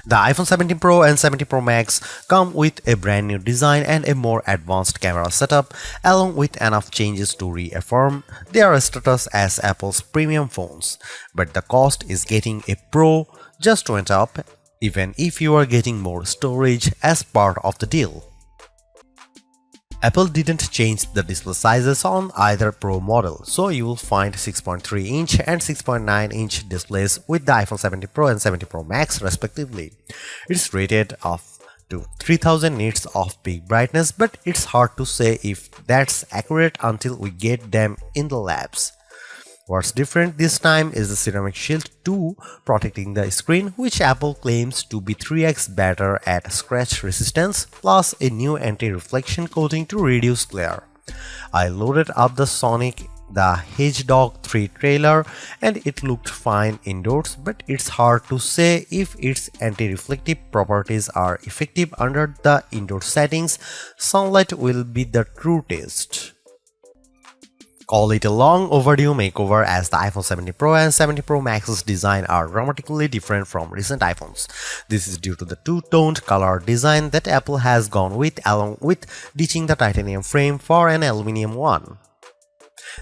The iPhone 17 Pro and 17 Pro Max come with a brand new design and a more advanced camera setup, along with enough changes to reaffirm their status as Apple's premium phones. But the cost is getting a Pro just went up, even if you are getting more storage as part of the deal. Apple didn't change the display sizes on either Pro model, so you will find 6.3-inch and 6.9-inch displays with the iPhone 17 Pro and 17 Pro Max respectively. It's rated up to 3000 nits of peak brightness, but it's hard to say if that's accurate until we get them in the labs. What's different this time is the Ceramic Shield 2 protecting the screen, which Apple claims to be 3x better at scratch resistance, plus a new anti-reflection coating to reduce glare. I loaded up the Sonic the Hedgehog 3 trailer and it looked fine indoors, but it's hard to say if its anti-reflective properties are effective under the indoor settings. Sunlight will be the true test. Call it a long overdue makeover, as the iPhone 17 Pro and 17 Pro Max's design are dramatically different from recent iPhones. This is due to the two-toned color design that Apple has gone with, along with ditching the titanium frame for an aluminum one.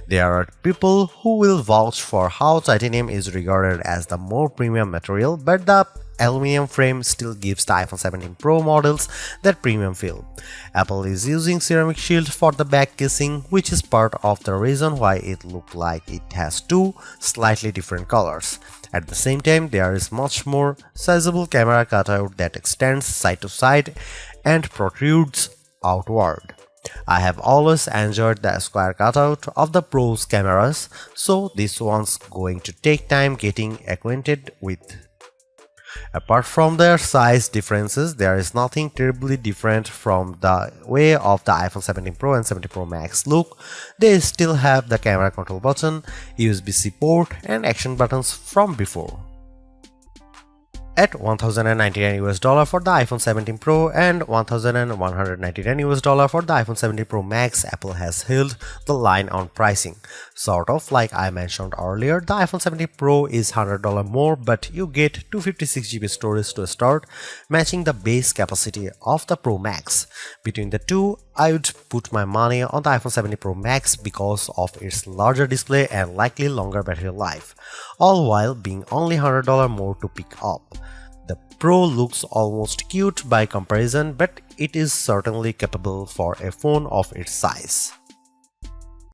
There are people who will vouch for how titanium is regarded as the more premium material, but the aluminum frame still gives the iPhone 17 Pro models that premium feel. Apple is using ceramic shield for the back casing, which is part of the reason why it looks like it has two slightly different colors. At the same time, there is much more sizable camera cutout that extends side to side and protrudes outward. I have always enjoyed the square cutout of the Pro's cameras, so this one's going to take time getting acquainted with. Apart from their size differences, there is nothing terribly different from the way of the iPhone 17 Pro and 17 Pro Max look. They still have the camera control button, USB-C port and action buttons from before. At $1,099 for the iPhone 17 Pro and $1,199 for the iPhone 17 Pro Max, Apple has held the line on pricing. Sort of like I mentioned earlier, the iPhone 17 Pro is $100 more, but you get 256GB storage to start, matching the base capacity of the Pro Max. Between the two, I would put my money on the iPhone 17 Pro Max because of its larger display and likely longer battery life, all while being only $100 more to pick up. The Pro looks almost cute by comparison, but it is certainly capable for a phone of its size.